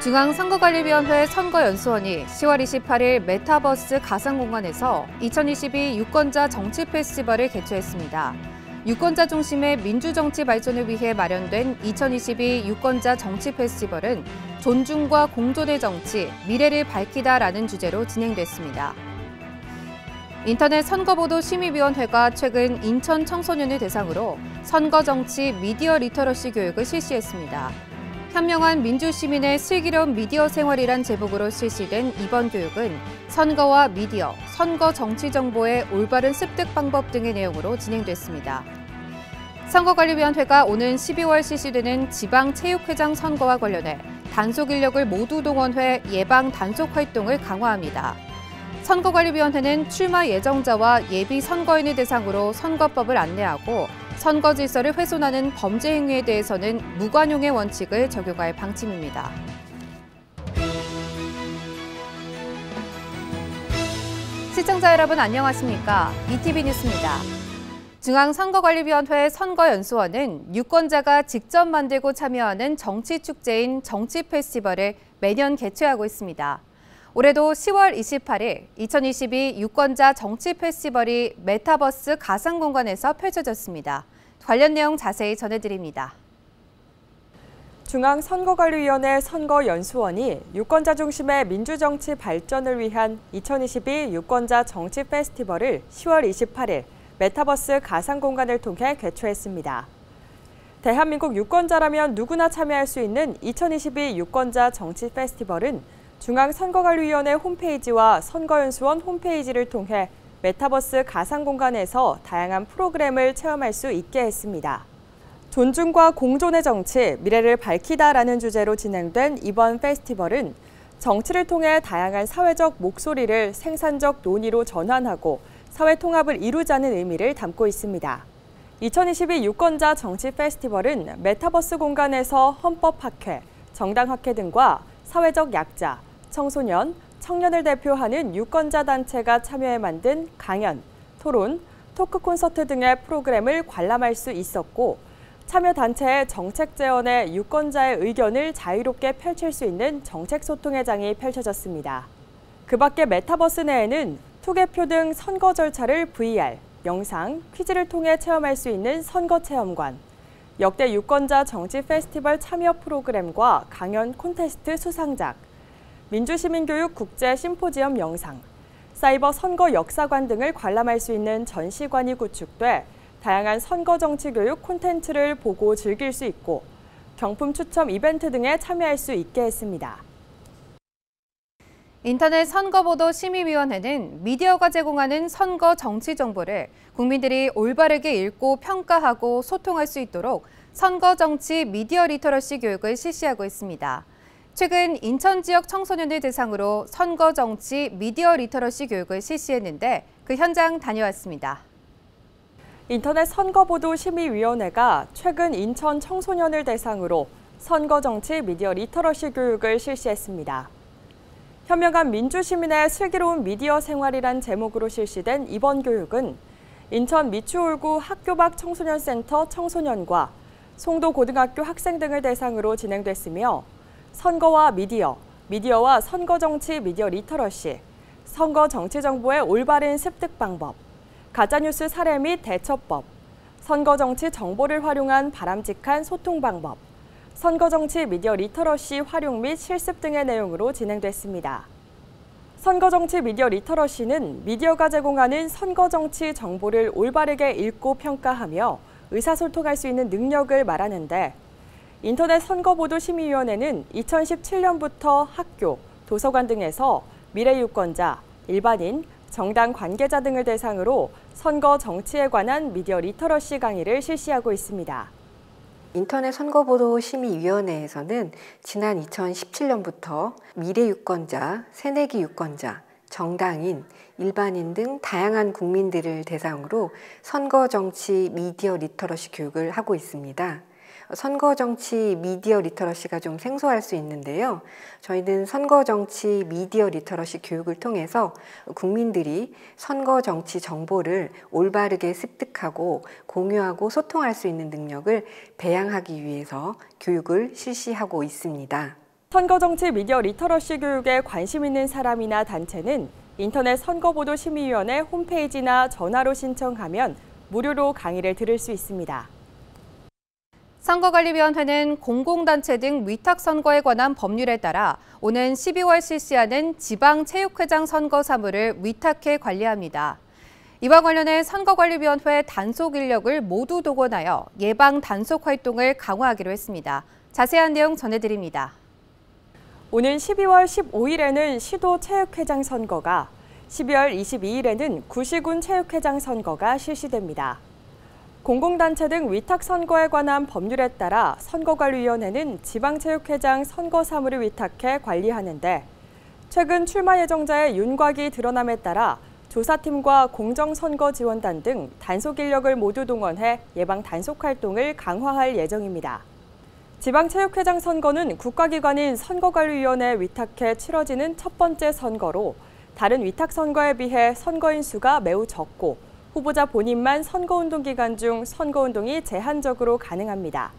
중앙선거관리위원회 선거연수원이 10월 28일 메타버스 가상공간에서 2022 유권자 정치 페스티벌을 개최했습니다. 유권자 중심의 민주정치 발전을 위해 마련된 2022 유권자 정치 페스티벌은 존중과 공존의 정치, 미래를 밝히다라는 주제로 진행됐습니다. 인터넷 선거보도 심의위원회가 최근 인천 청소년을 대상으로 선거정치 미디어 리터러시 교육을 실시했습니다. 현명한 민주시민의 슬기로운 미디어 생활이란 제목으로 실시된 이번 교육은 선거와 미디어, 선거 정치 정보의 올바른 습득 방법 등의 내용으로 진행됐습니다. 선거관리위원회가 오는 12월 실시되는 지방체육회장 선거와 관련해 단속 인력을 모두 동원해 예방 단속 활동을 강화합니다. 선거관리위원회는 출마 예정자와 예비 선거인을 대상으로 선거법을 안내하고 선거 질서를 훼손하는 범죄 행위에 대해서는 무관용의 원칙을 적용할 방침입니다. 시청자 여러분 안녕하십니까? ETV 뉴스입니다. 중앙선거관리위원회 선거연수원은 유권자가 직접 만들고 참여하는 정치축제인 정치페스티벌을 매년 개최하고 있습니다. 올해도 10월 28일 2022 유권자 정치 페스티벌이 메타버스 가상공간에서 펼쳐졌습니다. 관련 내용 자세히 전해드립니다. 중앙선거관리위원회 선거연수원이 유권자 중심의 민주정치 발전을 위한 2022 유권자 정치 페스티벌을 10월 28일 메타버스 가상공간을 통해 개최했습니다. 대한민국 유권자라면 누구나 참여할 수 있는 2022 유권자 정치 페스티벌은 중앙선거관리위원회 홈페이지와 선거연수원 홈페이지를 통해 메타버스 가상공간에서 다양한 프로그램을 체험할 수 있게 했습니다. 존중과 공존의 정치, 미래를 밝히다라는 주제로 진행된 이번 페스티벌은 정치를 통해 다양한 사회적 목소리를 생산적 논의로 전환하고 사회 통합을 이루자는 의미를 담고 있습니다. 2022 유권자 정치 페스티벌은 메타버스 공간에서 헌법학회, 정당학회 등과 사회적 약자, 청소년, 청년을 대표하는 유권자 단체가 참여해 만든 강연, 토론, 토크 콘서트 등의 프로그램을 관람할 수 있었고 참여 단체의 정책 제언에 유권자의 의견을 자유롭게 펼칠 수 있는 정책 소통의 장이 펼쳐졌습니다. 그 밖에 메타버스 내에는 투개표 등 선거 절차를 VR, 영상, 퀴즈를 통해 체험할 수 있는 선거 체험관, 역대 유권자 정치 페스티벌 참여 프로그램과 강연 콘테스트 수상작, 민주시민교육 국제 심포지엄 영상, 사이버 선거 역사관 등을 관람할 수 있는 전시관이 구축돼 다양한 선거 정치 교육 콘텐츠를 보고 즐길 수 있고 경품 추첨 이벤트 등에 참여할 수 있게 했습니다. 인터넷 선거보도 심의위원회는 미디어가 제공하는 선거 정치 정보를 국민들이 올바르게 읽고 평가하고 소통할 수 있도록 선거 정치 미디어 리터러시 교육을 실시하고 있습니다. 최근 인천 지역 청소년을 대상으로 선거 정치 미디어 리터러시 교육을 실시했는데 그 현장 다녀왔습니다. 인터넷 선거보도 심의위원회가 최근 인천 청소년을 대상으로 선거 정치 미디어 리터러시 교육을 실시했습니다. 현명한 민주시민의 슬기로운 미디어 생활이란 제목으로 실시된 이번 교육은 인천 미추홀구 학교 밖 청소년센터 청소년과 송도고등학교 학생 등을 대상으로 진행됐으며 선거와 미디어, 미디어와 선거 정치 미디어 리터러시, 선거 정치 정보의 올바른 습득 방법, 가짜뉴스 사례 및 대처법, 선거 정치 정보를 활용한 바람직한 소통 방법, 선거 정치 미디어 리터러시 활용 및 실습 등의 내용으로 진행됐습니다. 선거 정치 미디어 리터러시는 미디어가 제공하는 선거 정치 정보를 올바르게 읽고 평가하며 의사소통할 수 있는 능력을 말하는데 인터넷 선거보도 심의위원회는 2017년부터 학교, 도서관 등에서 미래 유권자, 일반인, 정당 관계자 등을 대상으로 선거 정치에 관한 미디어 리터러시 강의를 실시하고 있습니다. 인터넷 선거보도 심의위원회에서는 지난 2017년부터 미래 유권자, 새내기 유권자, 정당인, 일반인 등 다양한 국민들을 대상으로 선거 정치 미디어 리터러시 교육을 하고 있습니다. 선거 정치 미디어 리터러시가 좀 생소할 수 있는데요. 저희는 선거 정치 미디어 리터러시 교육을 통해서 국민들이 선거 정치 정보를 올바르게 습득하고 공유하고 소통할 수 있는 능력을 배양하기 위해서 교육을 실시하고 있습니다. 선거정치 미디어 리터러시 교육에 관심 있는 사람이나 단체는 인터넷 선거보도심의위원회 홈페이지나 전화로 신청하면 무료로 강의를 들을 수 있습니다. 선거관리위원회는 공공단체 등 위탁선거에 관한 법률에 따라 오는 12월 실시하는 지방체육회장 선거 사무를 위탁해 관리합니다. 이와 관련해 선거관리위원회 단속 인력을 모두 동원하여 예방 단속 활동을 강화하기로 했습니다. 자세한 내용 전해드립니다. 오는 12월 15일에는 시도체육회장 선거가, 12월 22일에는 구시군 체육회장 선거가 실시됩니다. 공공단체 등 위탁선거에 관한 법률에 따라 선거관리위원회는 지방체육회장 선거 사무를 위탁해 관리하는데, 최근 출마 예정자의 윤곽이 드러남에 따라 조사팀과 공정선거지원단 등 단속 인력을 모두 동원해 예방 단속 활동을 강화할 예정입니다. 지방체육회장 선거는 국가기관인 선거관리위원회에 위탁해 치러지는 첫 번째 선거로 다른 위탁선거에 비해 선거인 수가 매우 적고 후보자 본인만 선거운동 기간 중 선거운동이 제한적으로 가능합니다.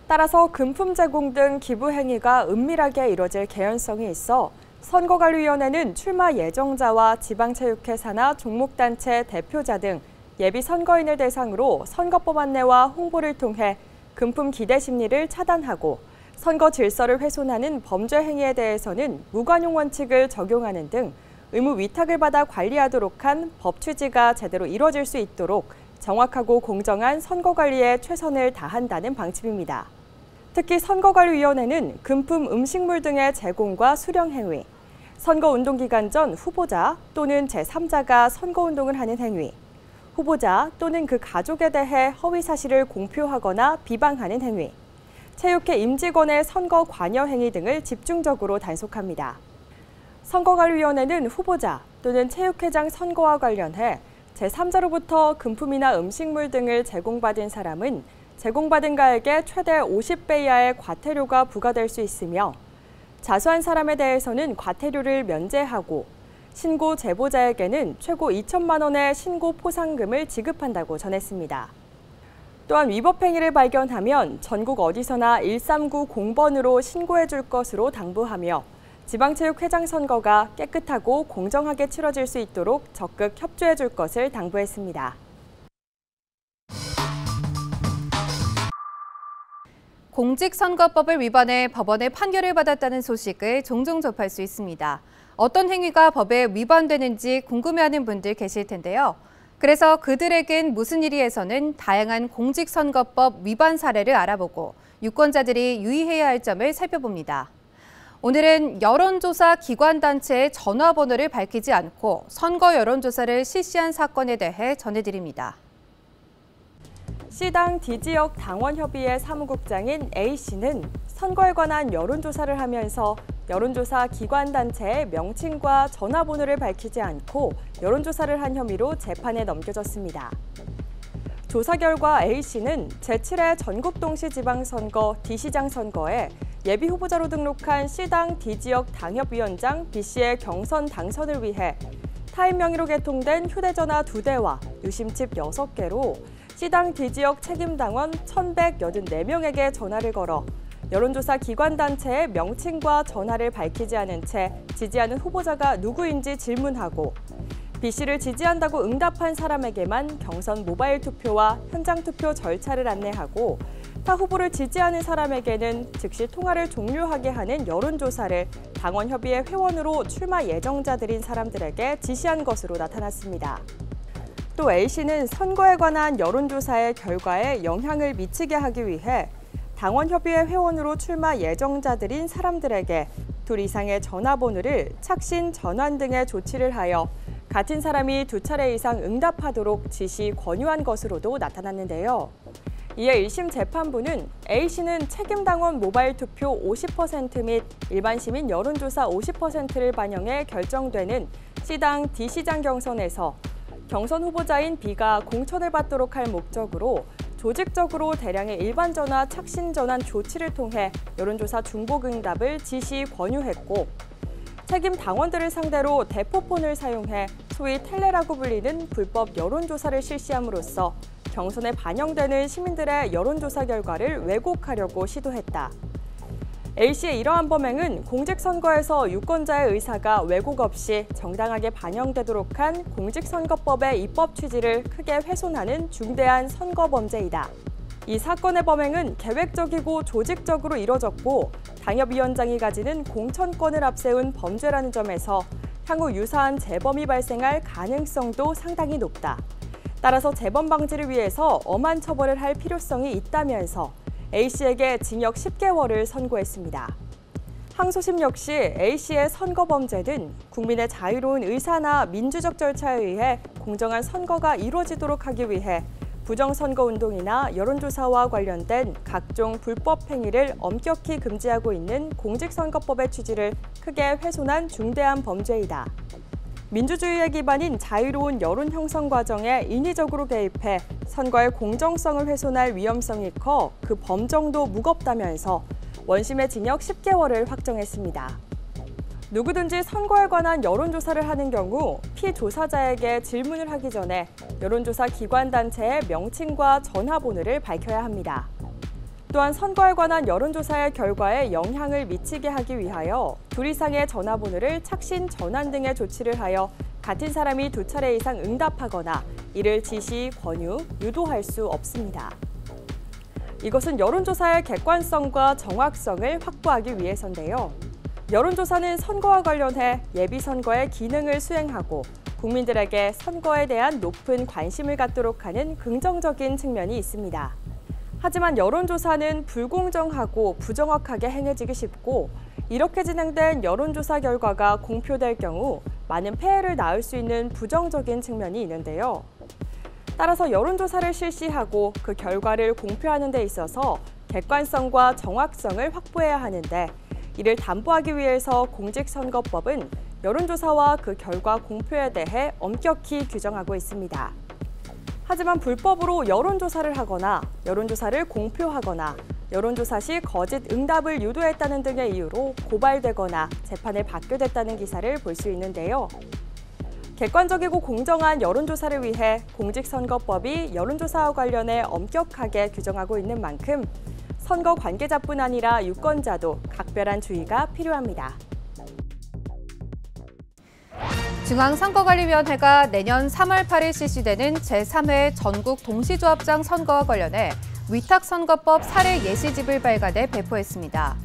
따라서 금품 제공 등 기부 행위가 은밀하게 이뤄질 개연성이 있어 선거관리위원회는 출마 예정자와 지방체육회사나 종목단체 대표자 등 예비 선거인을 대상으로 선거법 안내와 홍보를 통해 금품 기대 심리를 차단하고 선거 질서를 훼손하는 범죄 행위에 대해서는 무관용 원칙을 적용하는 등 의무 위탁을 받아 관리하도록 한 법 취지가 제대로 이뤄질 수 있도록 정확하고 공정한 선거 관리에 최선을 다한다는 방침입니다. 특히 선거관리위원회는 금품 음식물 등의 제공과 수령 행위, 선거운동 기간 전 후보자 또는 제3자가 선거운동을 하는 행위, 후보자 또는 그 가족에 대해 허위 사실을 공표하거나 비방하는 행위, 체육회 임직원의 선거 관여 행위 등을 집중적으로 단속합니다. 선거관리위원회는 후보자 또는 체육회장 선거와 관련해 제3자로부터 금품이나 음식물 등을 제공받은 사람은 제공받은 가액의 최대 50배 이하의 과태료가 부과될 수 있으며 자수한 사람에 대해서는 과태료를 면제하고 신고 제보자에게는 최고 2천만 원의 신고 포상금을 지급한다고 전했습니다. 또한 위법 행위를 발견하면 전국 어디서나 139공번으로 신고해 줄 것으로 당부하며 지방체육회장 선거가 깨끗하고 공정하게 치러질 수 있도록 적극 협조해 줄 것을 당부했습니다. 공직선거법을 위반해 법원의 판결을 받았다는 소식을 종종 접할 수 있습니다. 어떤 행위가 법에 위반되는지 궁금해하는 분들 계실 텐데요. 그래서 그들에겐 무슨 일이에서는 다양한 공직선거법 위반 사례를 알아보고 유권자들이 유의해야 할 점을 살펴봅니다. 오늘은 여론조사 기관단체의 전화번호를 밝히지 않고 선거 여론조사를 실시한 사건에 대해 전해드립니다. C당 D지역 당원협의회 사무국장인 A씨는 선거에 관한 여론조사를 하면서 여론조사 기관단체의 명칭과 전화번호를 밝히지 않고 여론조사를 한 혐의로 재판에 넘겨졌습니다. 조사 결과 A씨는 제7회 전국동시지방선거 D시장 선거에 예비후보자로 등록한 C당 D지역 당협위원장 B씨의 경선 당선을 위해 타인 명의로 개통된 휴대전화 2대와 유심칩 6개로 C당 D지역 책임당원 1,184명에게 전화를 걸어 여론조사 기관단체의 명칭과 전화를 밝히지 않은 채 지지하는 후보자가 누구인지 질문하고 B씨를 지지한다고 응답한 사람에게만 경선 모바일 투표와 현장 투표 절차를 안내하고 타 후보를 지지하는 사람에게는 즉시 통화를 종료하게 하는 여론조사를 당원협의회 회원으로 출마 예정자들인 사람들에게 지시한 것으로 나타났습니다. 또 A씨는 선거에 관한 여론조사의 결과에 영향을 미치게 하기 위해 당원협의회 회원으로 출마 예정자들인 사람들에게 2 이상의 전화번호를 착신, 전환 등의 조치를 하여 같은 사람이 2차례 이상 응답하도록 지시, 권유한 것으로도 나타났는데요. 이에 1심 재판부는 A씨는 책임당원 모바일 투표 50% 및 일반 시민 여론조사 50%를 반영해 결정되는 C당 D시장 경선에서 경선 후보자인 B가 공천을 받도록 할 목적으로 조직적으로 대량의 일반 전화 착신 전환 조치를 통해 여론조사 중복 응답을 지시, 권유했고 책임 당원들을 상대로 대포폰을 사용해 소위 텔레라고 불리는 불법 여론조사를 실시함으로써 경선에 반영되는 시민들의 여론조사 결과를 왜곡하려고 시도했다. A씨의 이러한 범행은 공직선거에서 유권자의 의사가 왜곡 없이 정당하게 반영되도록 한 공직선거법의 입법 취지를 크게 훼손하는 중대한 선거범죄이다. 이 사건의 범행은 계획적이고 조직적으로 이뤄졌고 당협위원장이 가지는 공천권을 앞세운 범죄라는 점에서 향후 유사한 재범이 발생할 가능성도 상당히 높다. 따라서 재범 방지를 위해서 엄한 처벌을 할 필요성이 있다면서 A씨에게 징역 10개월을 선고했습니다. 항소심 역시 A씨의 선거 범죄는 국민의 자유로운 의사나 민주적 절차에 의해 공정한 선거가 이루어지도록 하기 위해 부정선거운동이나 여론조사와 관련된 각종 불법 행위를 엄격히 금지하고 있는 공직선거법의 취지를 크게 훼손한 중대한 범죄이다. 민주주의의 기반인 자유로운 여론 형성 과정에 인위적으로 개입해 선거의 공정성을 훼손할 위험성이 커 그 범정도 무겁다면서 원심의 징역 10개월을 확정했습니다. 누구든지 선거에 관한 여론조사를 하는 경우 피조사자에게 질문을 하기 전에 여론조사 기관단체의 명칭과 전화번호를 밝혀야 합니다. 또한 선거에 관한 여론조사의 결과에 영향을 미치게 하기 위하여 둘 이상의 전화번호를 착신 전환 등의 조치를 하여 같은 사람이 2차례 이상 응답하거나 이를 지시, 권유, 유도할 수 없습니다. 이것은 여론조사의 객관성과 정확성을 확보하기 위해서인데요. 여론조사는 선거와 관련해 예비선거의 기능을 수행하고 국민들에게 선거에 대한 높은 관심을 갖도록 하는 긍정적인 측면이 있습니다. 하지만 여론조사는 불공정하고 부정확하게 행해지기 쉽고 이렇게 진행된 여론조사 결과가 공표될 경우 많은 폐해를 낳을 수 있는 부정적인 측면이 있는데요. 따라서 여론조사를 실시하고 그 결과를 공표하는 데 있어서 객관성과 정확성을 확보해야 하는데 이를 담보하기 위해서 공직선거법은 여론조사와 그 결과 공표에 대해 엄격히 규정하고 있습니다. 하지만 불법으로 여론조사를 하거나 여론조사를 공표하거나 여론조사 시 거짓 응답을 유도했다는 등의 이유로 고발되거나 재판을 받게 됐다는 기사를 볼 수 있는데요. 객관적이고 공정한 여론조사를 위해 공직선거법이 여론조사와 관련해 엄격하게 규정하고 있는 만큼 선거 관계자뿐 아니라 유권자도 각별한 주의가 필요합니다. 중앙선거관리위원회가 내년 3월 8일 실시되는 제3회 전국 동시조합장 선거와 관련해 위탁선거법 사례 예시집을 발간해 배포했습니다.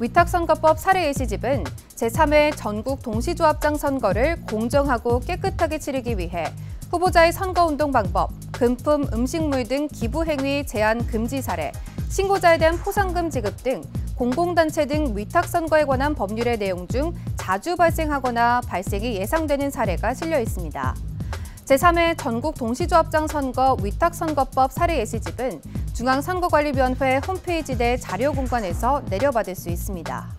위탁선거법 사례 예시집은 제3회 전국 동시조합장 선거를 공정하고 깨끗하게 치르기 위해 후보자의 선거운동 방법, 금품, 음식물 등 기부행위 제한 금지 사례, 신고자에 대한 포상금 지급 등 공공단체 등 위탁선거에 관한 법률의 내용 중 자주 발생하거나 발생이 예상되는 사례가 실려 있습니다. 제3회 전국 동시조합장 선거 위탁선거법 사례 예시집은 중앙선거관리위원회 홈페이지 내 자료공간에서 내려받을 수 있습니다.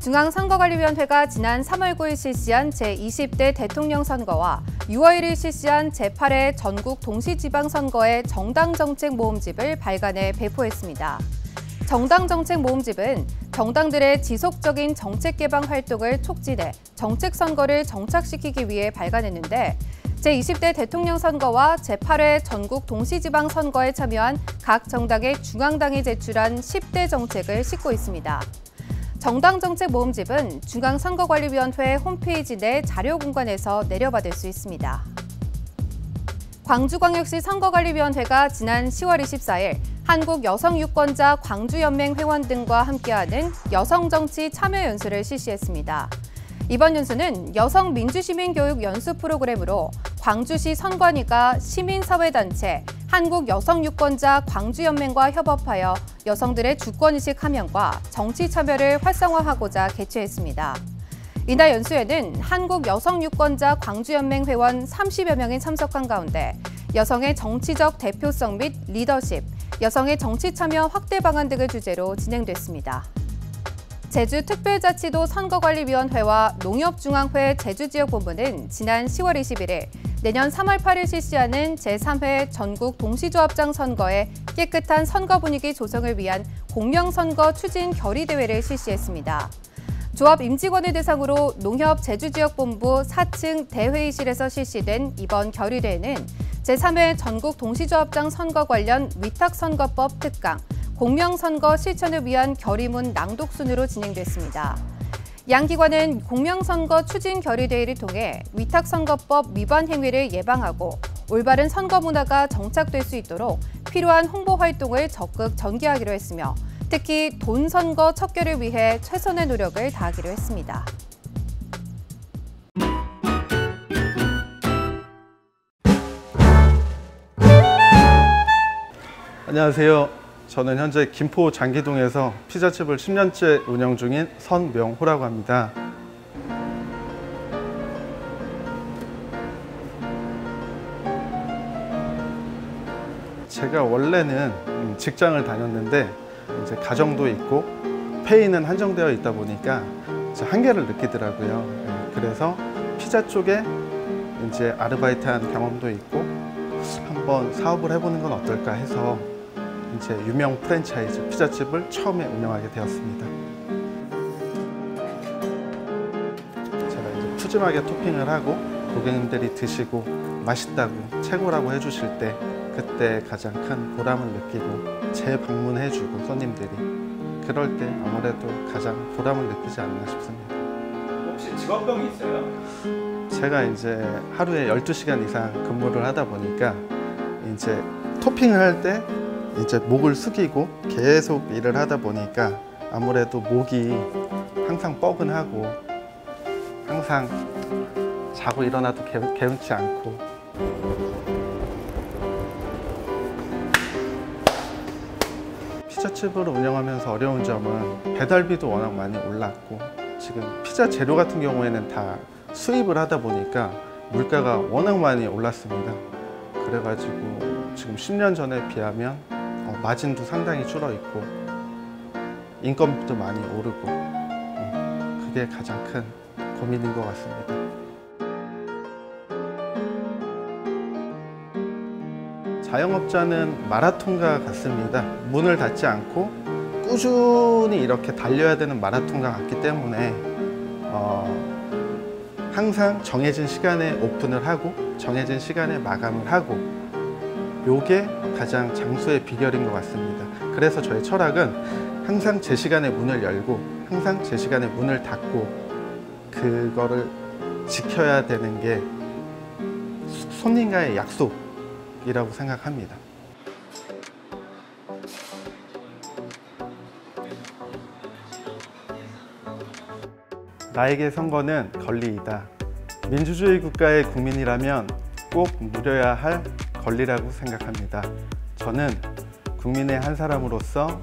중앙선거관리위원회가 지난 3월 9일 실시한 제20대 대통령 선거와 6월 1일 실시한 제8회 전국 동시지방선거의 정당정책 모음집을 발간해 배포했습니다. 정당정책 모음집은 정당들의 지속적인 정책 개방 활동을 촉진해 정책 선거를 정착시키기 위해 발간했는데 제20대 대통령 선거와 제8회 전국 동시지방 선거에 참여한 각 정당의 중앙당이 제출한 10대 정책을 싣고 있습니다. 정당정책 모음집은 중앙선거관리위원회 홈페이지 내 자료공간에서 내려받을 수 있습니다. 광주광역시 선거관리위원회가 지난 10월 24일 한국여성유권자 광주연맹 회원 등과 함께하는 여성정치 참여연수를 실시했습니다. 이번 연수는 여성 민주시민교육 연수 프로그램으로 광주시 선관위가 시민사회단체 한국여성유권자 광주연맹과 협업하여 여성들의 주권의식 함양과 정치 참여를 활성화하고자 개최했습니다. 이날 연수에는 한국여성유권자 광주연맹 회원 30여 명이 참석한 가운데 여성의 정치적 대표성 및 리더십, 여성의 정치 참여 확대 방안 등을 주제로 진행됐습니다. 제주특별자치도 선거관리위원회와 농협중앙회 제주지역본부는 지난 10월 21일 내년 3월 8일 실시하는 제3회 전국 동시조합장 선거의 깨끗한 선거 분위기 조성을 위한 공명선거 추진 결의대회를 실시했습니다. 조합 임직원을 대상으로 농협 제주지역본부 4층 대회의실에서 실시된 이번 결의대회는 제3회 전국 동시조합장 선거 관련 위탁선거법 특강, 공명선거 실천을 위한 결의문 낭독순으로 진행됐습니다. 양 기관은 공명선거 추진 결의대회를 통해 위탁선거법 위반 행위를 예방하고 올바른 선거 문화가 정착될 수 있도록 필요한 홍보 활동을 적극 전개하기로 했으며 특히 돈 선거 척결을 위해 최선의 노력을 다하기로 했습니다. 안녕하세요. 저는 현재 김포 장기동에서 피자집을 10년째 운영 중인 선명호라고 합니다. 제가 원래는 직장을 다녔는데 이제 가정도 있고 페이는 한정되어 있다 보니까 이제 한계를 느끼더라고요. 그래서 피자 쪽에 이제 아르바이트한 경험도 있고 한번 사업을 해보는 건 어떨까 해서 이제 유명 프랜차이즈 피자집을 처음에 운영하게 되었습니다. 제가 이제 푸짐하게 토핑을 하고 고객님들이 드시고 맛있다고 최고라고 해주실 때 그때 가장 큰 보람을 느끼고 재방문해주고 손님들이 그럴 때 아무래도 가장 보람을 느끼지 않나 싶습니다. 혹시 직업병이 있어요? 제가 이제 하루에 12시간 이상 근무를 하다 보니까 이제 토핑을 할 때 이제 목을 숙이고 계속 일을 하다 보니까 아무래도 목이 항상 뻐근하고 항상 자고 일어나도 개운치 않고 피자집을 운영하면서 어려운 점은 배달비도 워낙 많이 올랐고 지금 피자 재료 같은 경우에는 다 수입을 하다 보니까 물가가 워낙 많이 올랐습니다. 그래가지고 지금 10년 전에 비하면 마진도 상당히 줄어 있고 인건비도 많이 오르고 그게 가장 큰 고민인 것 같습니다. 자영업자는 마라톤과 같습니다. 문을 닫지 않고 꾸준히 이렇게 달려야 되는 마라톤과 같기 때문에 항상 정해진 시간에 오픈을 하고 정해진 시간에 마감을 하고 요게 가장 장수의 비결인 것 같습니다. 그래서 저의 철학은 항상 제 시간에 문을 열고 항상 제 시간에 문을 닫고 그거를 지켜야 되는 게 손님과의 약속이라고 생각합니다. 나에게 선거는 권리이다. 민주주의 국가의 국민이라면 꼭 누려야 할 권리라고 생각합니다. 저는 국민의 한 사람으로서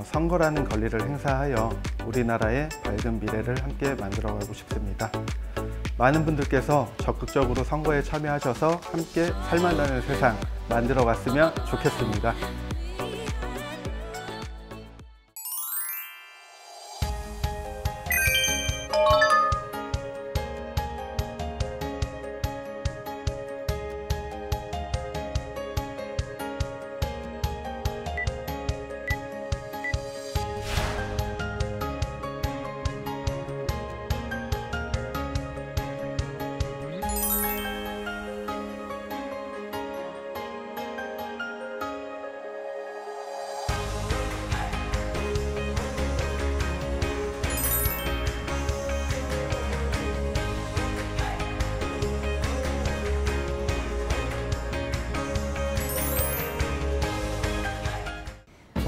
선거라는 권리를 행사하여 우리나라의 밝은 미래를 함께 만들어가고 싶습니다. 많은 분들께서 적극적으로 선거에 참여하셔서 함께 살만나는 세상 만들어갔으면 좋겠습니다.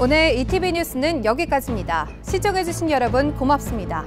오늘 ETV 뉴스는 여기까지입니다. 시청해주신 여러분 고맙습니다.